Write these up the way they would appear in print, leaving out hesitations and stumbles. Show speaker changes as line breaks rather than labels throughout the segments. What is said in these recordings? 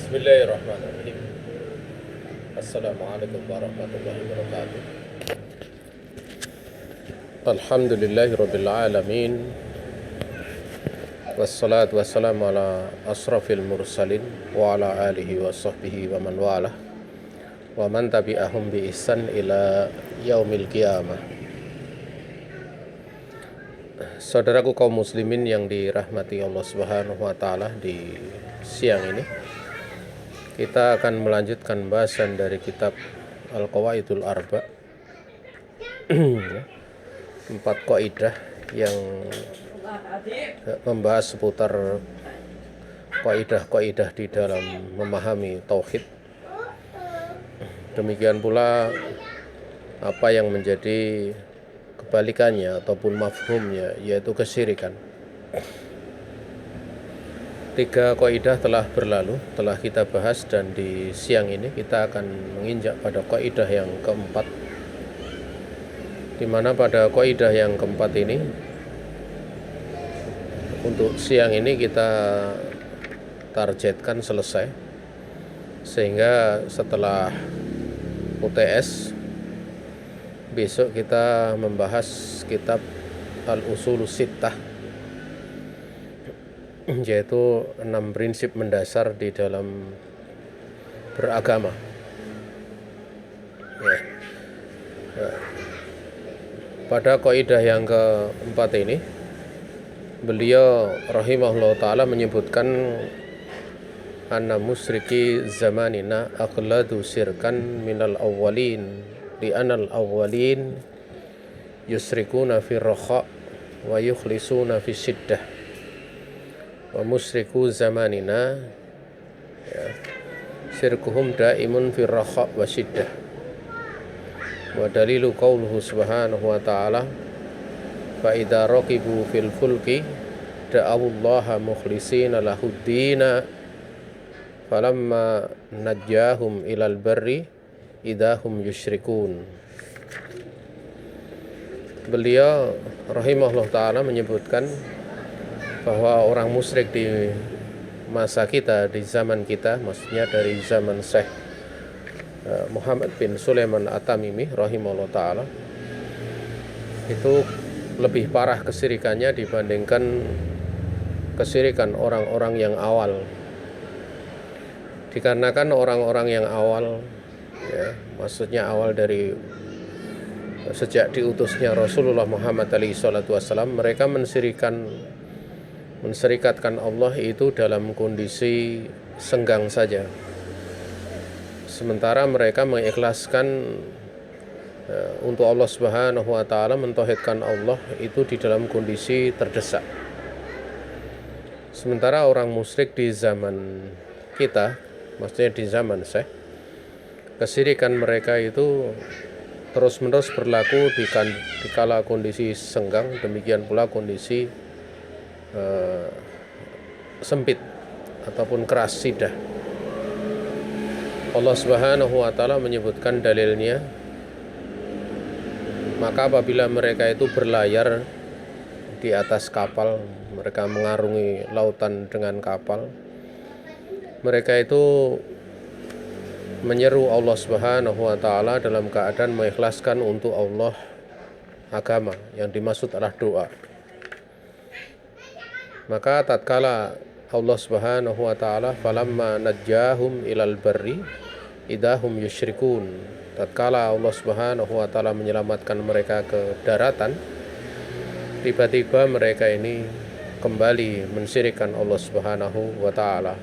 Bismillahirrahmanirrahim. Assalamualaikum warahmatullahi wabarakatuh. Alhamdulillahirabbil alamin. Wassalatu wassalamu ala asrafil mursalin wa ala alihi wa sahbihi wa man walah wa man tabi'ahum bi ihsan ila yaumil qiyamah. Saudaraku kaum muslimin yang dirahmati Allah Subhanahu wa taala, di siang ini kita akan melanjutkan bahasan dari kitab Al-Qawaidul Arba. 4 kaidah yang membahas seputar kaidah-kaidah di dalam memahami tauhid. Demikian pula apa yang menjadi kebalikannya ataupun mafhumnya, yaitu kesyirikan. 3 kaidah telah berlalu, telah kita bahas, dan di siang ini kita akan menginjak pada kaidah yang keempat, di mana pada kaidah yang keempat ini untuk siang ini kita targetkan selesai, sehingga setelah UTS besok kita membahas kitab Al-Usulus Sittah, yaitu 6 prinsip mendasar di dalam beragama. Pada kaidah yang keempat ini, beliau rahimahullah ta'ala menyebutkan anna musyriki zamanina aqladu syirkan minal awwalin li anal awwalin yusrikuna fi rakha wa yukhlisuna fi syiddah wa musyriku zamanina syirkuhum daimun fi rakha wa syiddah. Wa dalilu qauluhu subhanahu wa ta'ala fa idza raqibu fil fulki da'awullaha mukhlisina lahuddina falamma najjahum ilal barri idahum yusyrikun. Beliau rahimahullah ta'ala menyebutkan bahwa orang musyrik di masa kita, di zaman kita, maksudnya dari zaman Syekh Muhammad bin Sulaiman At-Tamimi rahimahullah ta'ala, itu lebih parah kesyirikannya dibandingkan kesyirikan orang-orang yang awal. Dikarenakan orang-orang yang awal, maksudnya awal dari sejak diutusnya Rasulullah Muhammad SAW, mereka menserikatkan Allah itu dalam kondisi senggang saja, sementara mereka mengikhlaskan untuk Allah Subhanahu wa ta'ala, mentauhidkan Allah itu di dalam kondisi terdesak. Sementara orang musyrik di zaman kita, maksudnya di zaman Syekh, kesyirikan mereka itu terus-menerus berlaku di kala kondisi senggang, demikian pula kondisi sempit ataupun keras sidah. Allah Subhanahu wa ta'ala menyebutkan dalilnya, maka apabila mereka itu berlayar di atas kapal, mereka mengarungi lautan dengan kapal, mereka itu menyeru Allah Subhanahu wa ta'ala dalam keadaan mengikhlaskan untuk Allah agama, yang dimaksud adalah doa. Maka tatkala Allah Subhanahu wa ta'ala falamma najjahum ilal barri idahum yusyrikun, tatkala Allah Subhanahu wa ta'ala menyelamatkan mereka ke daratan, tiba-tiba mereka ini kembali mensyirikkan Allah Subhanahu wa ta'ala.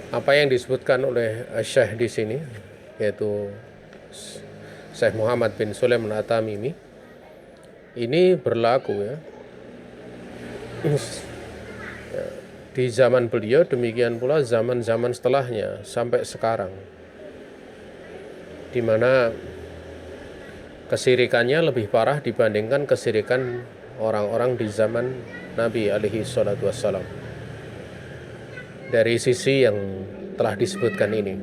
Apa yang disebutkan oleh Syekh di sini, yaitu Syekh Muhammad bin Sulaiman At-Tamimi, ini berlaku di zaman beliau, demikian pula zaman-zaman setelahnya sampai sekarang, di mana kesyirikannya lebih parah dibandingkan kesyirikan orang-orang di zaman Nabi alaihi salatu wassalam, dari sisi yang telah disebutkan ini,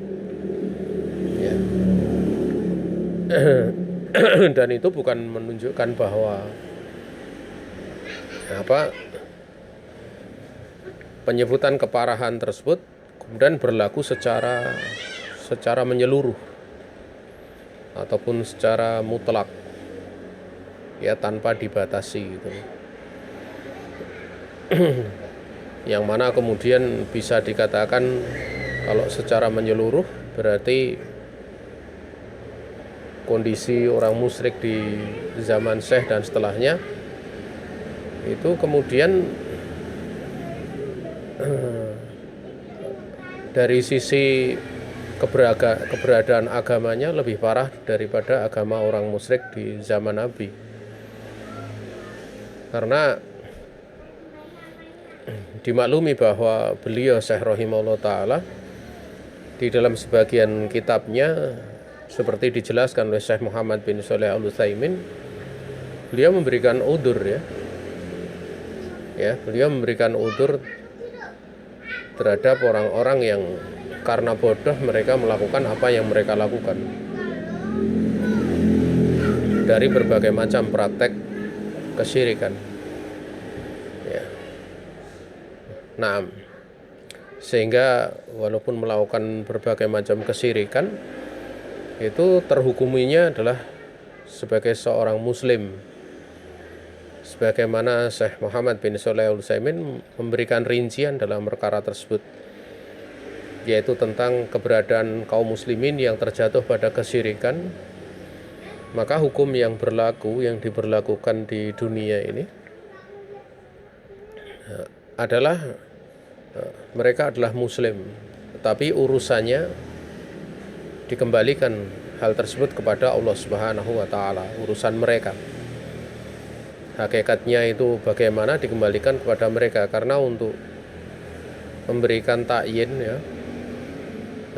dan itu bukan menunjukkan bahwa penyebutan keparahan tersebut kemudian berlaku secara menyeluruh ataupun secara mutlak, ya, tanpa dibatasi gitu. Yang mana kemudian bisa dikatakan kalau secara menyeluruh berarti kondisi orang musyrik di zaman Syekh dan setelahnya itu kemudian dari sisi keberadaan agamanya lebih parah daripada agama orang musyrik di zaman Nabi. Karena dimaklumi bahwa beliau Syekh rahimahullah ta'ala di dalam sebagian kitabnya seperti dijelaskan oleh Syekh Muhammad bin Shalih Al-Utsaimin, beliau memberikan udzur, beliau memberikan udzur terhadap orang-orang yang karena bodoh mereka melakukan apa yang mereka lakukan dari berbagai macam praktek kesyirikan. Ya. Nah, sehingga walaupun melakukan berbagai macam kesyirikan itu terhukuminya adalah sebagai seorang muslim, sebagaimana Syekh Muhammad bin Shalih Al-Utsaimin memberikan rincian dalam perkara tersebut, yaitu tentang keberadaan kaum muslimin yang terjatuh pada kesyirikan. Maka hukum yang diberlakukan di dunia ini adalah mereka adalah muslim, tetapi urusannya dikembalikan hal tersebut kepada Allah Subhanahu wa ta'ala, urusan mereka. Hakikatnya itu bagaimana dikembalikan kepada mereka, karena untuk memberikan ta'yin,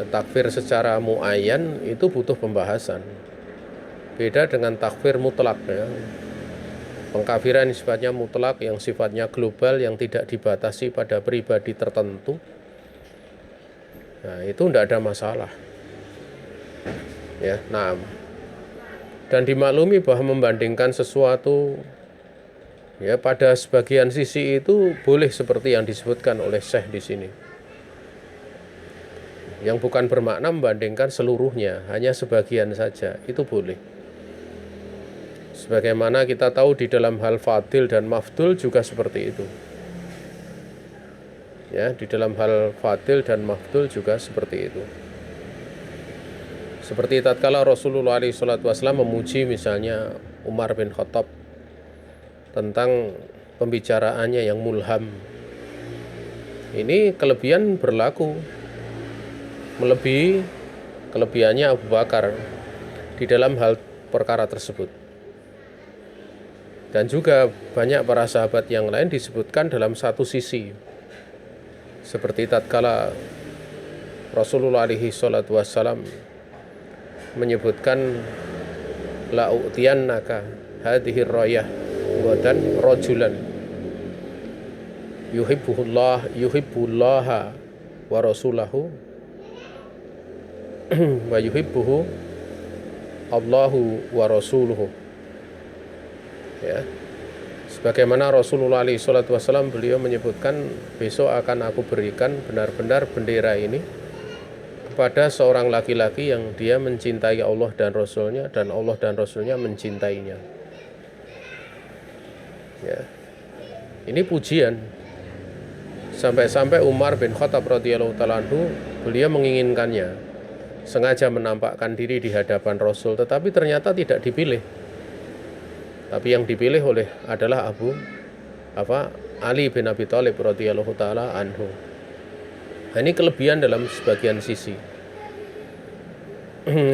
takfir secara muayyan itu butuh pembahasan. Beda dengan takfir mutlak, pengkafiran sifatnya mutlak, yang sifatnya global, yang tidak dibatasi pada pribadi tertentu. Nah, itu tidak ada masalah. Nah, dan dimaklumi bahwa membandingkan sesuatu pada sebagian sisi itu boleh seperti yang disebutkan oleh Syekh di sini. Yang bukan bermakna membandingkan seluruhnya, hanya sebagian saja, itu boleh. Sebagaimana kita tahu di dalam hal fadil dan mafdul juga seperti itu. Di dalam hal fadil dan mafdul juga seperti itu. Seperti tatkala Rasulullah SAW memuji misalnya Umar bin Khattab tentang pembicaraannya yang mulham. Ini kelebihan berlaku, melebihi kelebihannya Abu Bakar di dalam hal perkara tersebut. Dan juga banyak para sahabat yang lain disebutkan dalam satu sisi. Seperti tatkala Rasulullah SAW menyebutkan la'utiyannaka hadhir rayah dan rajulan yuhibbullaha wa rasulahu wa yuhibbuhu Allahu wa rasuluhu. Sebagaimana Rasulullah SAW beliau menyebutkan, besok akan aku berikan benar-benar bendera ini kepada seorang laki-laki yang dia mencintai Allah dan Rasulnya, dan Allah dan Rasulnya mencintainya. Ini pujian. Sampai-sampai Umar bin Khattab radhiyallahu ta'ala anhu, beliau menginginkannya, sengaja menampakkan diri di hadapan Rasul, tetapi ternyata tidak dipilih. Tapi yang dipilih adalah Ali bin Abi Thalib radhiyallahu ta'ala anhu. Nah, ini kelebihan dalam sebagian sisi.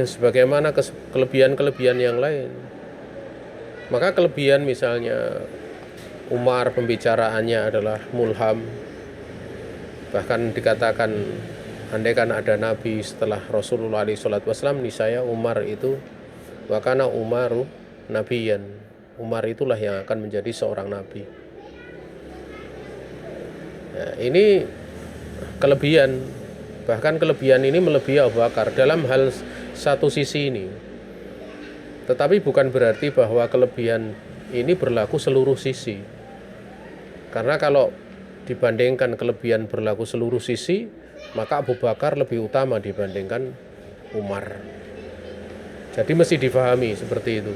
Sebagaimana kelebihan-kelebihan yang lain. Maka kelebihan misalnya Umar pembicaraannya adalah mulham. Bahkan dikatakan andaikan ada Nabi setelah Rasulullah SAW, niscaya Umar itu wakana Umaru nabiyan. Umar itulah yang akan menjadi seorang nabi. Ini kelebihan. Bahkan kelebihan ini melebihi Abu Bakar dalam hal satu sisi ini. Tetapi bukan berarti bahwa kelebihan ini berlaku seluruh sisi. Karena kalau dibandingkan kelebihan berlaku seluruh sisi, maka Abu Bakar lebih utama dibandingkan Umar. Jadi mesti difahami seperti itu.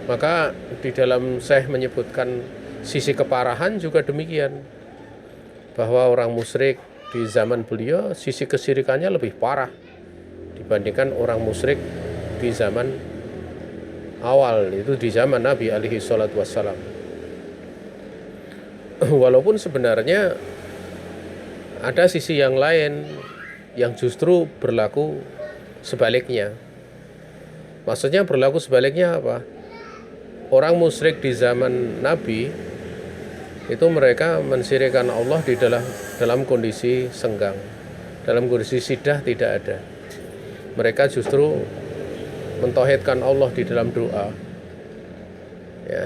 Maka di dalam Syekh menyebutkan sisi keparahan juga demikian, bahwa orang musyrik di zaman beliau sisi kesyirikannya lebih parah dibandingkan orang musyrik di zaman awal, itu di zaman Nabi alaihi salatu wassalam. Walaupun sebenarnya ada sisi yang lain yang justru berlaku sebaliknya. Maksudnya berlaku sebaliknya apa? Orang musyrik di zaman Nabi itu mereka mensyirikkan Allah di dalam kondisi senggang, dalam kondisi siddah tidak ada. Mereka justru mentauhidkan Allah di dalam doa, ya.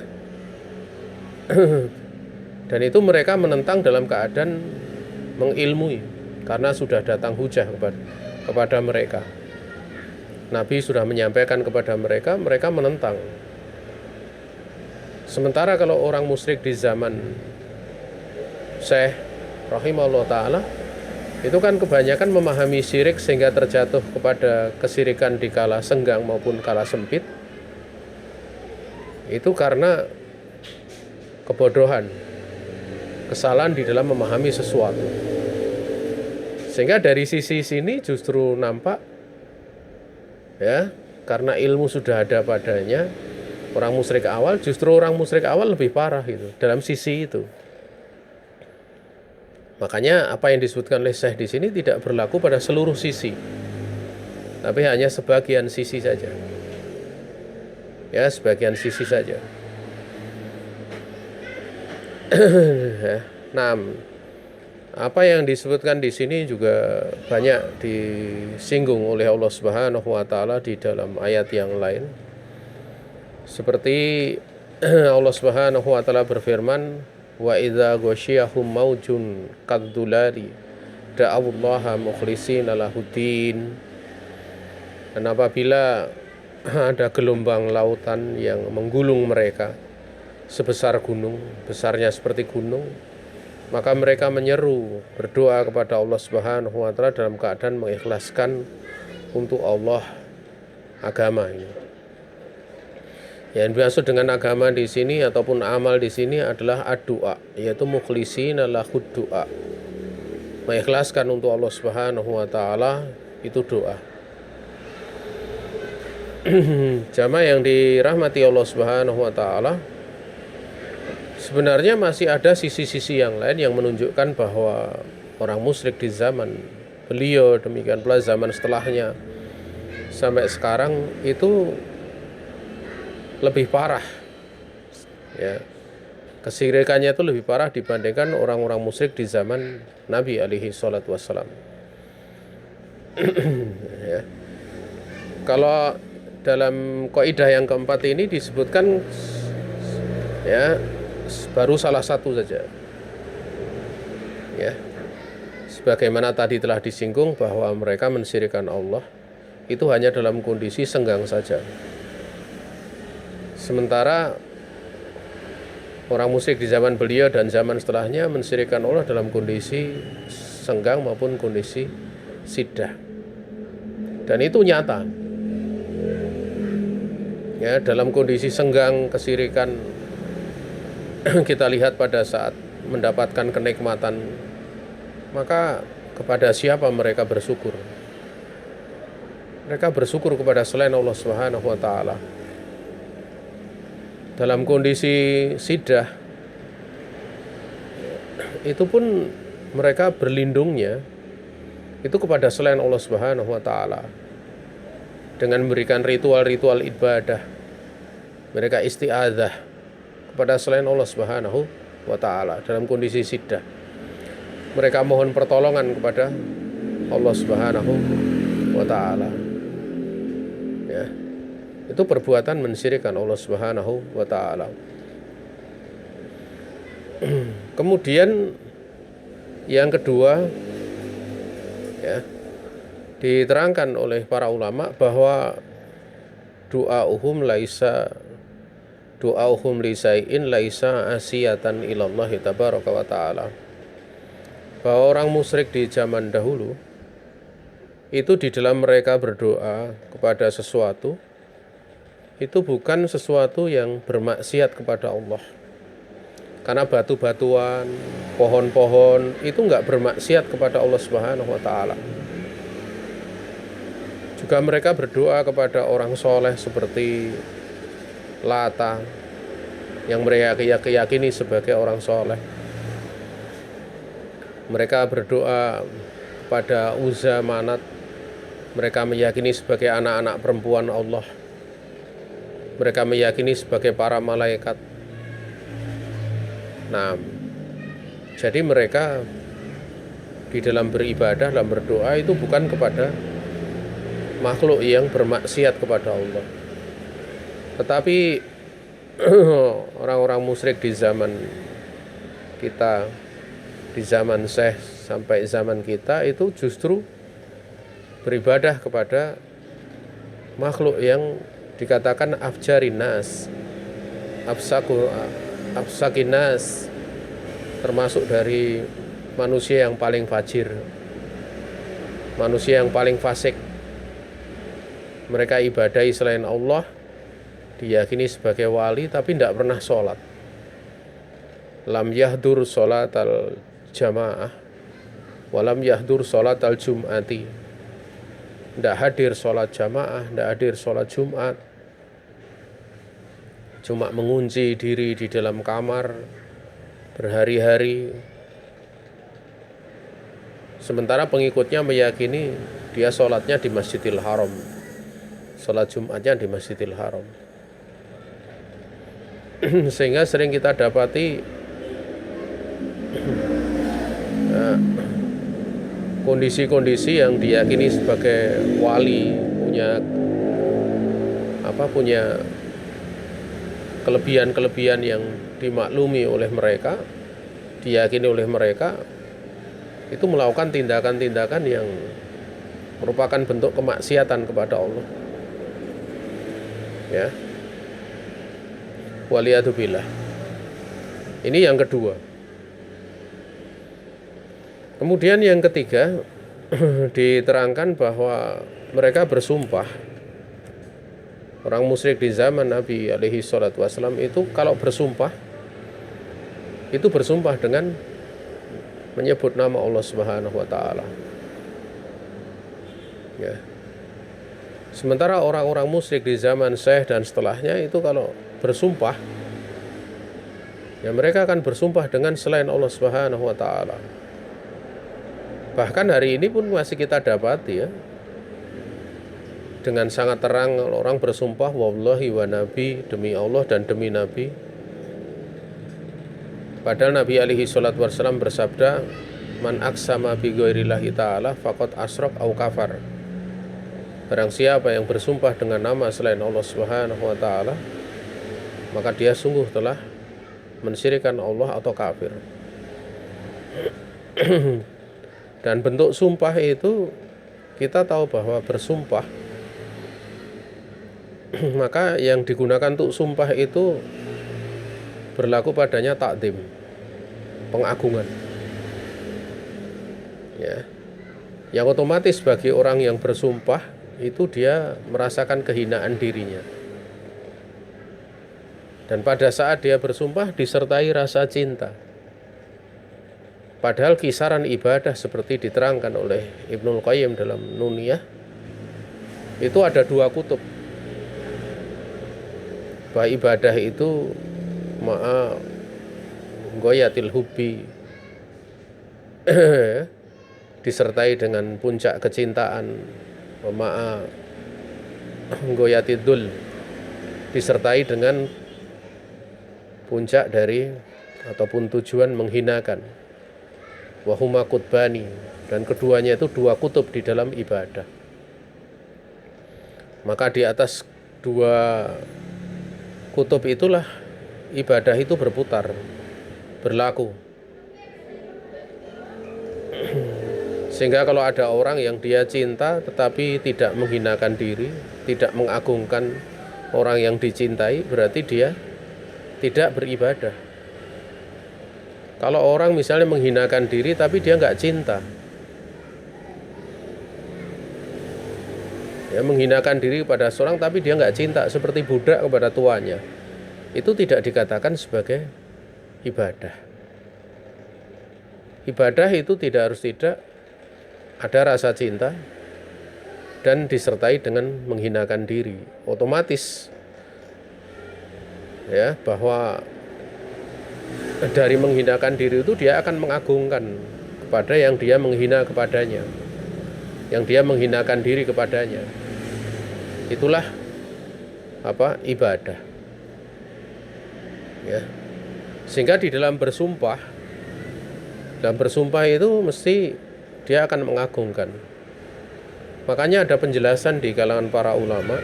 Dan itu mereka menentang dalam keadaan mengilmui, karena sudah datang hujah kepada mereka. Nabi sudah menyampaikan kepada mereka, mereka menentang. Sementara kalau orang musyrik di zaman Syekh rahimahullah ta'ala, itu kan kebanyakan memahami syirik sehingga terjatuh kepada kesyirikan di kala senggang maupun kala sempit. Itu karena kebodohan, kesalahan di dalam memahami sesuatu. Sehingga dari sisi sini justru nampak, ya, karena ilmu sudah ada padanya, orang musyrik awal, justru orang musyrik awal lebih parah itu dalam sisi itu. Makanya apa yang disebutkan oleh Syekh di sini tidak berlaku pada seluruh sisi, tapi hanya sebagian sisi saja. Ya, sebagian sisi saja. Nah, apa yang disebutkan di sini juga banyak disinggung oleh Allah Subhanahu wa taala di dalam ayat yang lain. Seperti Allah Subhanahu wa taala berfirman, wa idza ghasyiyahum maujun kadzulali da'awallaha mukhlishina lahuddin. Dan apabila ada gelombang lautan yang menggulung mereka sebesar gunung, besarnya seperti gunung, maka mereka menyeru berdoa kepada Allah Subhanahu wa taala dalam keadaan mengikhlaskan untuk Allah agama ini. Yang dimaksud dengan agama di sini ataupun amal di sini adalah ad-du'a, yaitu mukhlishina lahu du'a. Mengikhlaskan untuk Allah Subhanahu wa taala itu doa. Jamaah yang dirahmati Allah Subhanahu wa taala, sebenarnya masih ada sisi-sisi yang lain yang menunjukkan bahwa orang musyrik di zaman beliau, demikian pula zaman setelahnya sampai sekarang itu lebih parah, ya, kesyirikannya itu lebih parah dibandingkan orang-orang musyrik di zaman Nabi alaihi salatu wassalam. Ya. Kalau dalam kaidah yang keempat ini disebutkan, ya, baru salah satu saja, ya, sebagaimana tadi telah disinggung bahwa mereka mensyirikkan Allah itu hanya dalam kondisi senggang saja. Sementara orang musyrik di zaman beliau dan zaman setelahnya mensyirikkan Allah dalam kondisi senggang maupun kondisi siddah. Dan itu nyata. Ya, dalam kondisi senggang kesyirikan kita lihat pada saat mendapatkan kenikmatan, maka kepada siapa mereka bersyukur? Mereka bersyukur kepada selain Allah Subhanahu wa taala. Dalam kondisi siddah itu pun mereka berlindungnya itu kepada selain Allah Subhanahu wa taala. Dengan memberikan ritual-ritual ibadah, mereka isti'adzah kepada selain Allah Subhanahu wa taala dalam kondisi siddah. Mereka mohon pertolongan kepada Allah Subhanahu wa taala. Ya. Itu perbuatan mensyirikkan Allah Subhanahu wa taala. Kemudian yang kedua, ya, diterangkan oleh para ulama bahwa du'auhum lisai'in laisa asiyatan ilallahi tabaraka wa ta'ala. bahwa orang musyrik di zaman dahulu itu di dalam mereka berdoa kepada sesuatu itu bukan sesuatu yang bermaksiat kepada Allah. Karena batu-batuan, pohon-pohon itu enggak bermaksiat kepada Allah Subhanahu wa taala. Juga mereka berdoa kepada orang soleh seperti Lata yang mereka yakini sebagai orang soleh. Mereka berdoa kepada Uzza, Manat, mereka meyakini sebagai anak-anak perempuan Allah. Mereka meyakini sebagai para malaikat. Nah, jadi mereka di dalam beribadah, dalam berdoa itu bukan kepada makhluk yang bermaksiat kepada Allah. Tetapi orang-orang musyrik di zaman kita, di zaman Syekh sampai zaman kita itu justru beribadah kepada makhluk yang dikatakan afjarinas, afsakinas, termasuk dari manusia yang paling fajir, manusia yang paling fasik. Mereka ibadahi selain Allah, diyakini sebagai wali tapi tidak pernah sholat. Lam yahdur sholat al jamaah walam yahdur sholat al jum'ati. Tidak hadir sholat jamaah, tidak hadir sholat Jumat. Cuma mengunci diri di dalam kamar berhari-hari. Sementara pengikutnya meyakini dia sholatnya di Masjidil Haram, sholat Jumatnya di Masjidil Haram. Sehingga sering kita dapati kondisi-kondisi yang diyakini sebagai wali, punya kelebihan-kelebihan yang dimaklumi oleh mereka, diyakini oleh mereka, itu melakukan tindakan-tindakan yang merupakan bentuk kemaksiatan kepada Allah. Ya. Waliyadzubillah. Ini yang kedua. Kemudian yang ketiga diterangkan bahwa mereka bersumpah. Orang musyrik di zaman Nabi alaihi salatu wasallam itu kalau bersumpah itu bersumpah dengan menyebut nama Allah Subhanahu wa taala. Ya. Sementara orang-orang musyrik di zaman Syekh dan setelahnya itu kalau bersumpah, ya mereka akan bersumpah dengan selain Allah Subhanahu wa taala. Bahkan hari ini pun masih kita dapati ya, dengan sangat terang orang bersumpah wallahi wa nabi, demi Allah dan demi Nabi. Padahal Nabi alaihi salatu wasallam bersabda, man aqsama bi ghairillahi ta'ala faqad asyraq au kafar. Barang siapa yang bersumpah dengan nama selain Allah Subhanahu wa taala, maka dia sungguh telah mensyirikkan Allah atau kafir. Dan bentuk sumpah itu kita tahu bahwa bersumpah, maka yang digunakan untuk sumpah itu berlaku padanya takdim, pengagungan. Ya. Yang otomatis bagi orang yang bersumpah itu dia merasakan kehinaan dirinya. Dan pada saat dia bersumpah disertai rasa cinta. Padahal kisaran ibadah seperti diterangkan oleh Ibnul Qayyim dalam Nuniyah itu ada dua kutub. Bahwa ibadah itu ma'a goyatil hubbi, disertai dengan puncak kecintaan, ma'a goyatidul, disertai dengan puncak dari ataupun tujuan menghinakan. Wahuma kutbani, dan keduanya itu dua kutub di dalam ibadah. Maka di atas dua kutub itulah ibadah itu berputar, berlaku. Sehingga kalau ada orang yang dia cinta tetapi tidak menghinakan diri, tidak mengagungkan orang yang dicintai, berarti dia tidak beribadah. Kalau orang misalnya menghinakan diri tapi dia nggak cinta, ya, menghinakan diri kepada seorang tapi dia nggak cinta, seperti budak kepada tuannya, itu tidak dikatakan sebagai ibadah. Ibadah itu tidak ada rasa cinta dan disertai dengan menghinakan diri. Otomatis ya, bahwa dari menghinakan diri itu dia akan mengagungkan kepada yang dia menghina kepadanya, yang dia menghinakan diri kepadanya. Itulah ibadah. Ya. Sehingga di dalam bersumpah itu mesti dia akan mengagungkan. Makanya ada penjelasan di kalangan para ulama.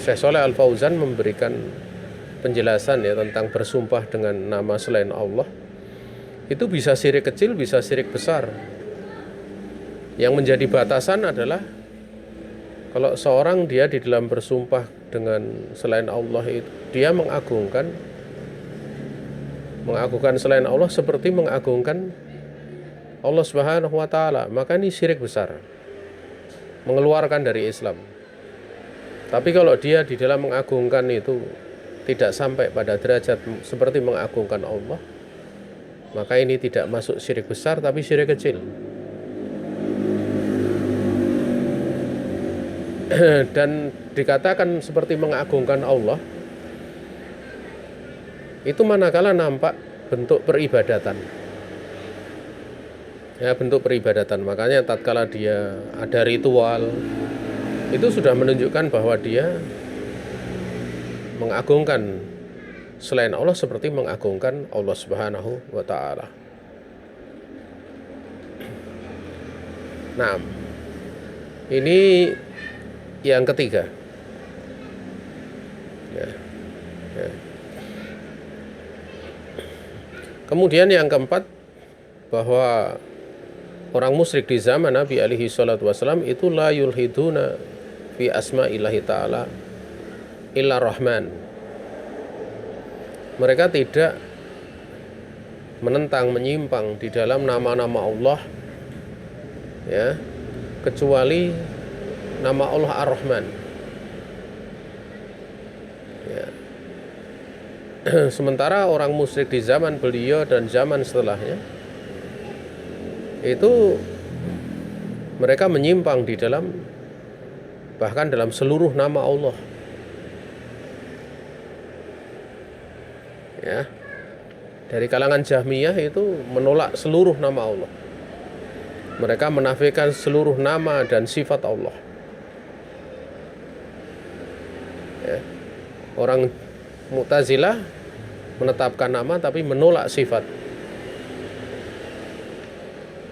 Syekh Shalih Al Fauzan memberikan penjelasan ya tentang bersumpah dengan nama selain Allah. Itu bisa syirik kecil, bisa syirik besar. Yang menjadi batasan adalah kalau seorang dia di dalam bersumpah dengan selain Allah itu dia mengagungkan selain Allah seperti mengagungkan Allah Subhanahu wa taala, maka ini syirik besar, mengeluarkan dari Islam. Tapi kalau dia di dalam mengagungkan itu tidak sampai pada derajat seperti mengagungkan Allah, maka ini tidak masuk syirik besar tapi syirik kecil. Dan dikatakan seperti mengagungkan Allah itu manakala nampak bentuk peribadatan. Ya, bentuk peribadatan. Makanya tatkala dia ada ritual, itu sudah menunjukkan bahwa dia mengagungkan selain Allah seperti mengagungkan Allah Subhanahu wa taala. Nah, ini yang ketiga. Ya. Kemudian yang keempat, bahwa orang musyrik di zaman Nabi alaihi salatu wasallam itu la yulhiduna fi asma'illahi ta'ala illa rahman. Mereka tidak menentang, menyimpang di dalam nama-nama Allah ya, kecuali nama Allah Ar-Rahman ya. Sementara orang musyrik di zaman beliau dan zaman setelahnya itu mereka menyimpang di dalam, bahkan dalam seluruh nama Allah ya. Dari kalangan Jahmiyah itu menolak seluruh nama Allah. Mereka menafikan seluruh nama dan sifat Allah ya. Orang Mu'tazilah menetapkan nama tapi menolak sifat.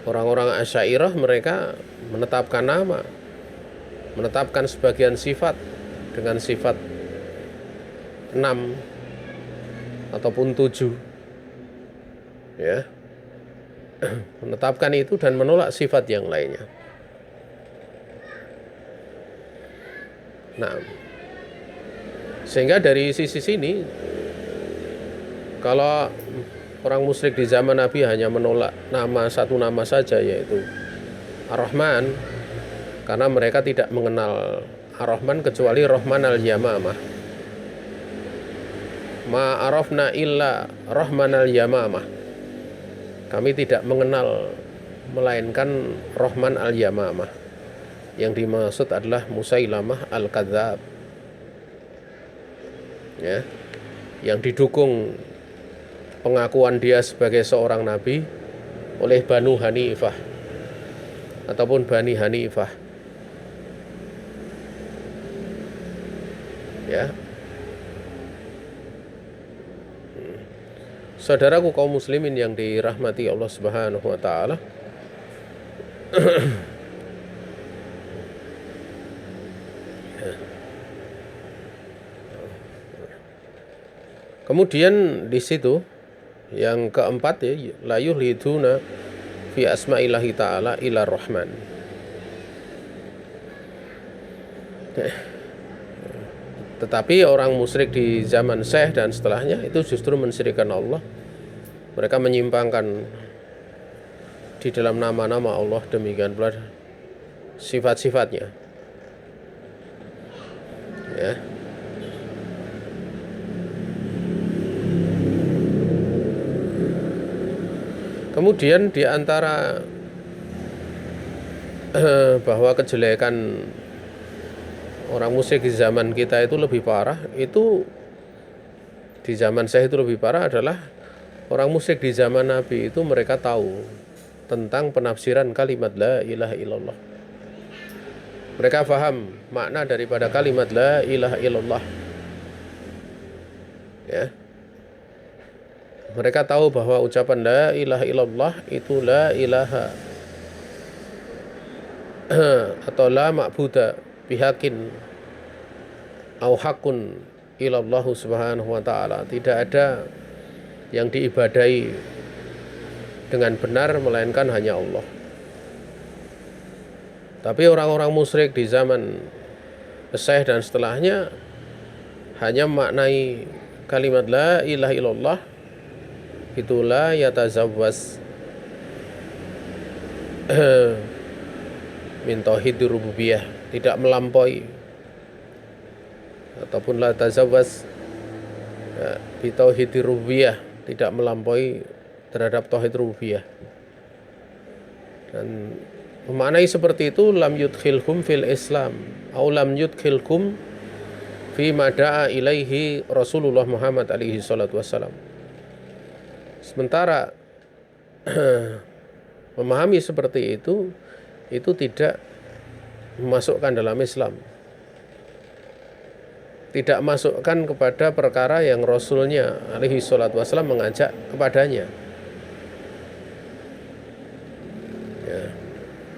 Orang-orang Asy'ariyah mereka menetapkan nama, menetapkan sebagian sifat dengan sifat 6 ataupun 7 ya. Menetapkan itu dan menolak sifat yang lainnya. Nah, sehingga dari sisi sini, kalau orang musyrik di zaman Nabi hanya menolak satu nama saja, yaitu Ar-Rahman, karena mereka tidak mengenal Ar-Rahman kecuali Rahman al-Yamamah. Ma arafna illa Rahman al-Yamamah. Kami tidak mengenal melainkan Rahman al-Yamamah. Yang dimaksud adalah Musailamah al-Kadzab ya, yang didukung pengakuan dia sebagai seorang nabi oleh Banu Hanifah ataupun Bani Hanifah ya. Saudaraku kaum muslimin yang dirahmati Allah Subhanahu wa taala. Kemudian di situ yang keempat ya, la yuhliduna fi asma'illahi ta'ala ila rahman. Tetapi orang musyrik di zaman Syekh dan setelahnya itu justru mensyirikkan Allah Mereka menyimpangkan di dalam nama-nama Allah, demikian pula sifat-sifatnya. Ya. Kemudian di antara bahwa kejelekan orang musyrik di zaman kita itu lebih parah, itu di zaman saya itu lebih parah adalah orang musyrik di zaman Nabi itu mereka tahu tentang penafsiran kalimat la ilaha illallah. Mereka paham makna daripada kalimat la ilaha illallah. Ya. Mereka tahu bahwa ucapan la ilaha illallah itu la ilaha atau la ma'buda bihakin au hakun ilallahu subhanahu wa ta'ala. Tidak ada yang diibadai dengan benar melainkan hanya Allah. Tapi orang-orang musyrik di zaman Syekh dan setelahnya hanya maknai kalimat la ilaha illallah itu la yatazawwaz min tauhidir rububiyah, tidak melampaui, ataupun la tazawwaz bi tauhidir rububiyah, tidak melampaui terhadap tauhid rububiyah. Dan memaknai seperti itu lam yudkhilkum fil Islam au lam yudkhilkum fi ma da'a ilaihi Rasulullah Muhammad alaihi salatu wassalam. Sementara memahami seperti itu tidak memasukkan dalam Islam, tidak masukkan kepada perkara yang Rasulnya alaihi salatu wassalam mengajak kepadanya. Ya.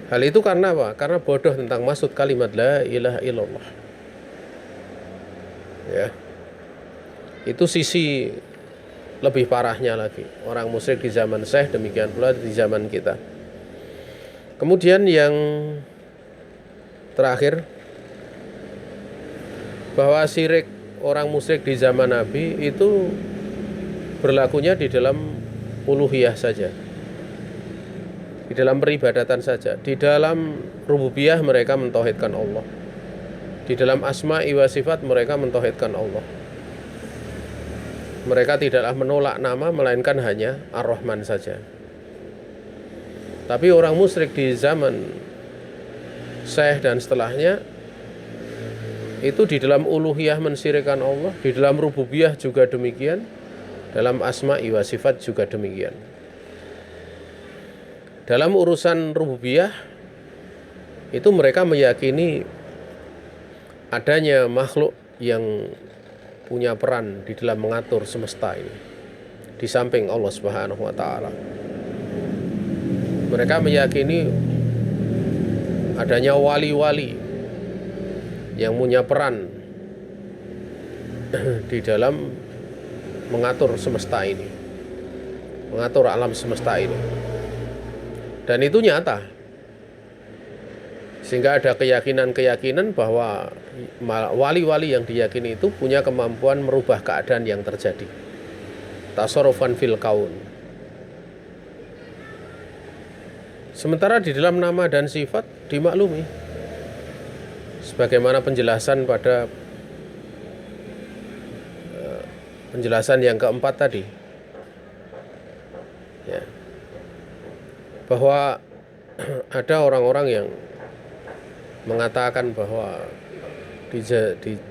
Hal itu karena apa? Karena bodoh tentang maksud kalimat la ilaha illallah. Ya. Itu sisi lebih parahnya lagi orang musyrik di zaman Syekh, demikian pula di zaman kita. Kemudian yang terakhir, bahwa syirik orang musyrik di zaman Nabi itu berlakunya di dalam uluhiyah saja, di dalam peribadatan saja. Di dalam rububiyah mereka mentauhidkan Allah, di dalam asma'i wa sifat mereka mentauhidkan Allah. Mereka tidaklah menolak nama melainkan hanya Ar-Rahman saja. Tapi orang musyrik di zaman Syekh dan setelahnya itu di dalam uluhiyah mensyirikkan Allah, di dalam rububiyah juga demikian, dalam asma'i wa sifat juga demikian. Dalam urusan rububiyah itu mereka meyakini adanya makhluk yang punya peran di dalam mengatur semesta ini di samping Allah Subhanahu wa taala. Mereka meyakini adanya wali-wali yang punya peran di dalam mengatur semesta ini, mengatur alam semesta ini. Dan itu nyata. Sehingga ada keyakinan-keyakinan bahwa wali-wali yang diyakini itu punya kemampuan merubah keadaan yang terjadi. Tasarrufan fil kaun. Sementara di dalam nama dan sifat dimaklumi. Sebagaimana penjelasan pada penjelasan yang keempat tadi. Ya. Bahwa ada orang-orang yang mengatakan bahwa di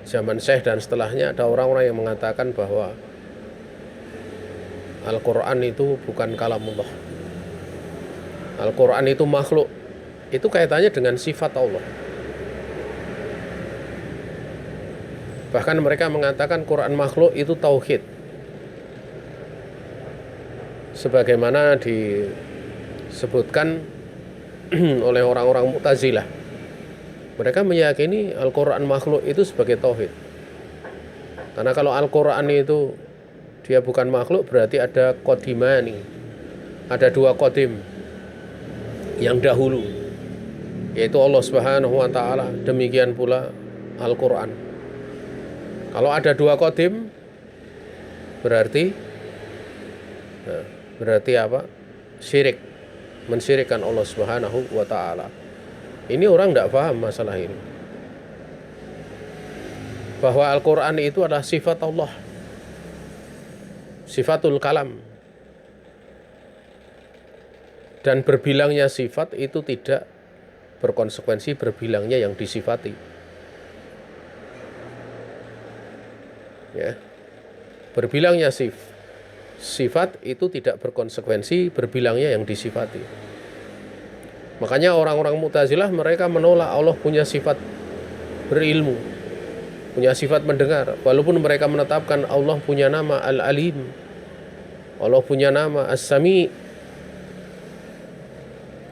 zaman Syekh dan setelahnya ada orang-orang yang mengatakan bahwa Al-Quran itu bukan kalamullah, Al-Quran itu makhluk. Itu kaitannya dengan sifat Allah. Bahkan mereka mengatakan Quran makhluk itu tauhid, sebagaimana disebutkan oleh orang-orang Mu'tazilah. Mereka meyakini Al-Quran makhluk itu sebagai tauhid. Karena kalau Al-Quran itu dia bukan makhluk, berarti ada qadimani, ada dua qadim yang dahulu, yaitu Allah Subhanahu wa taala, demikian pula Al-Quran. Kalau ada dua qadim, berarti Berarti apa? Syirik, mensyirikkan Allah Subhanahu wa taala. Ini orang tidak paham masalah ini. Bahwa Al-Qur'an itu adalah sifat Allah. Sifatul kalam. Dan berbilangnya sifat itu tidak berkonsekuensi berbilangnya yang disifati. Ya. Berbilangnya sifat itu tidak berkonsekuensi berbilangnya yang disifati. Makanya orang-orang Mu'tazilah mereka menolak Allah punya sifat berilmu, punya sifat mendengar, walaupun mereka menetapkan Allah punya nama Al-Alim, Allah punya nama As-Sami.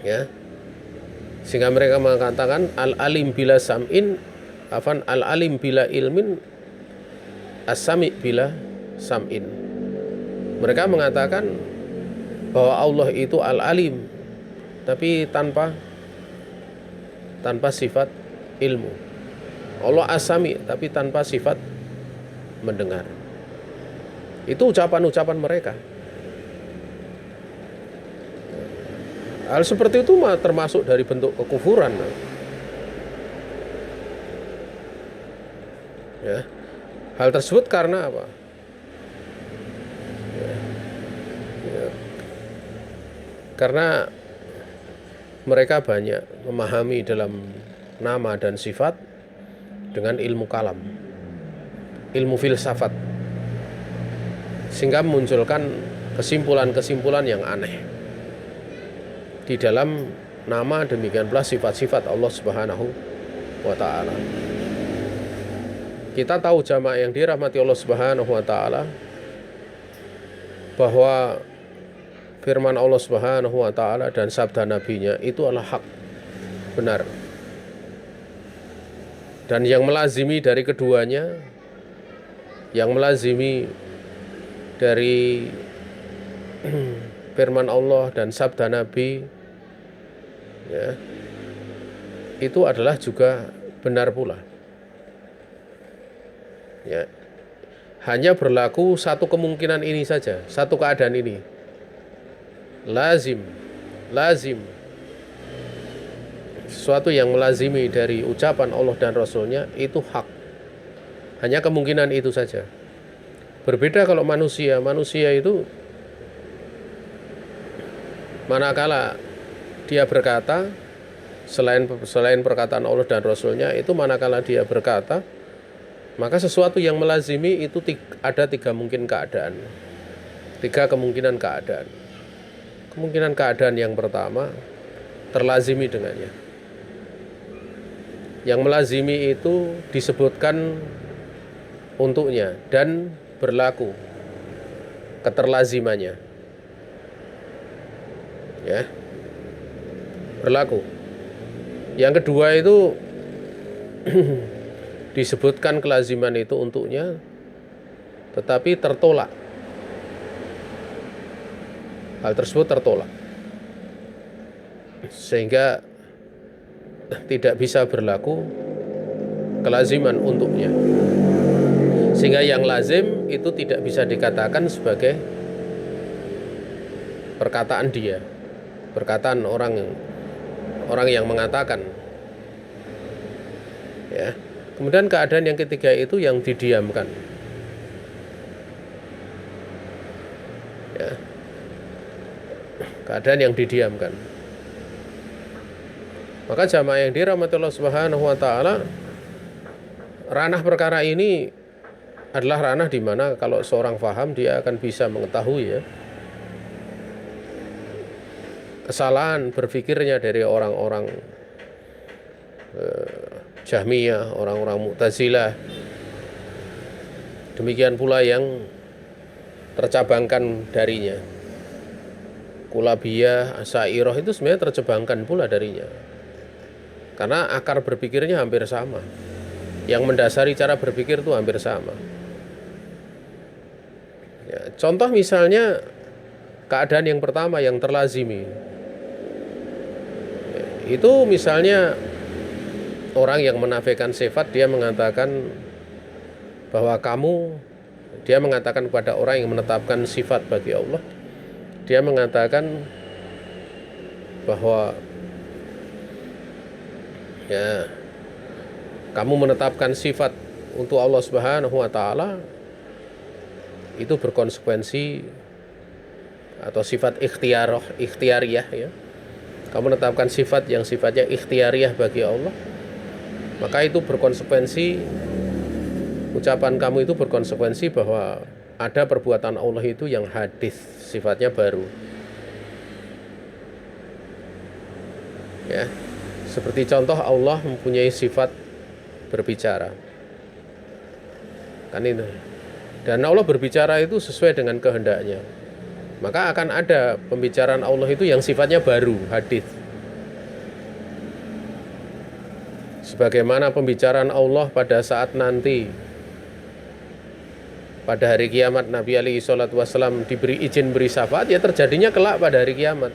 Ya. Sehingga mereka mengatakan Al-Alim bila sam'in, Al-Alim bila ilmin, As-Sami bila sam'in. Mereka mengatakan bahwa Allah itu Al-Alim, tapi tanpa sifat ilmu. Allah As-Sami, tapi tanpa sifat mendengar. Itu ucapan-ucapan mereka. Hal seperti itu termasuk dari bentuk kekufuran. Ya. Hal tersebut karena apa? Ya. Karena mereka banyak memahami dalam nama dan sifat dengan ilmu kalam, ilmu filsafat, sehingga memunculkan kesimpulan-kesimpulan yang aneh di dalam nama, demikian pula sifat-sifat Allah Subhanahu wa taala. Kita tahu jamaah yang dirahmati Allah Subhanahu wa taala bahwa firman Allah Subhanahu wa taala dan sabda nabinya itu adalah hak, benar. Dan yang melazimi dari keduanya, yang melazimi dari firman Allah dan sabda Nabi, ya, itu adalah juga benar pula. Ya, hanya berlaku satu kemungkinan ini saja, satu keadaan ini. Lazim. Sesuatu yang melazimi dari ucapan Allah dan Rasulnya itu hak. Hanya kemungkinan itu saja. Berbeda kalau manusia itu manakala dia berkata selain perkataan Allah dan Rasulnya, itu manakala dia berkata, maka sesuatu yang melazimi itu ada tiga kemungkinan keadaan. Kemungkinan keadaan yang pertama terlazimi dengannya. Yang melazimi itu disebutkan untuknya dan berlaku keterlazimannya. Ya. Berlaku. Yang kedua itu disebutkan kelaziman itu untuknya tetapi tertolak. Hal tersebut tertolak. Sehingga tidak bisa berlaku kelaziman untuknya. Sehingga yang lazim itu tidak bisa dikatakan sebagai perkataan dia, perkataan orang yang mengatakan. Ya. Kemudian keadaan yang ketiga itu yang didiamkan. Ya. Keadaan yang didiamkan. Maka jamaah yang dirahmati Allah Subhanahu wa taala, ranah perkara ini adalah ranah di mana kalau seorang faham dia akan bisa mengetahui, ya, kesalahan berpikirnya dari orang-orang Jahmiyah, orang-orang Mu'tazilah. Demikian pula yang tercabangkan darinya. Kulabiyah, Asy'ariyah itu sebenarnya tercabangkan pula darinya. Karena akar berpikirnya hampir sama. Yang mendasari cara berpikir itu hampir sama. Ya, contoh misalnya keadaan yang pertama yang terlazimi. Ya, itu misalnya orang yang menafikan sifat, dia mengatakan bahwa dia mengatakan kepada orang yang menetapkan sifat bagi Allah, dia mengatakan bahwa ya kamu menetapkan sifat untuk Allah Subhanahu wa taala itu berkonsekuensi atau sifat ikhtiariyah ya. Kamu menetapkan sifat yang sifatnya ikhtiariyah bagi Allah, maka itu berkonsekuensi, ucapan kamu itu berkonsekuensi bahwa ada perbuatan Allah itu yang hadis, sifatnya baru. Ya. Seperti contoh Allah mempunyai sifat berbicara. Kan itu. Dan Allah berbicara itu sesuai dengan kehendaknya. Maka akan ada pembicaraan Allah itu yang sifatnya baru, hadis. Sebagaimana pembicaraan Allah pada saat nanti pada hari kiamat Nabi alaihi salatu wasallam diberi izin beri syafaat, ya terjadinya kelak pada hari kiamat.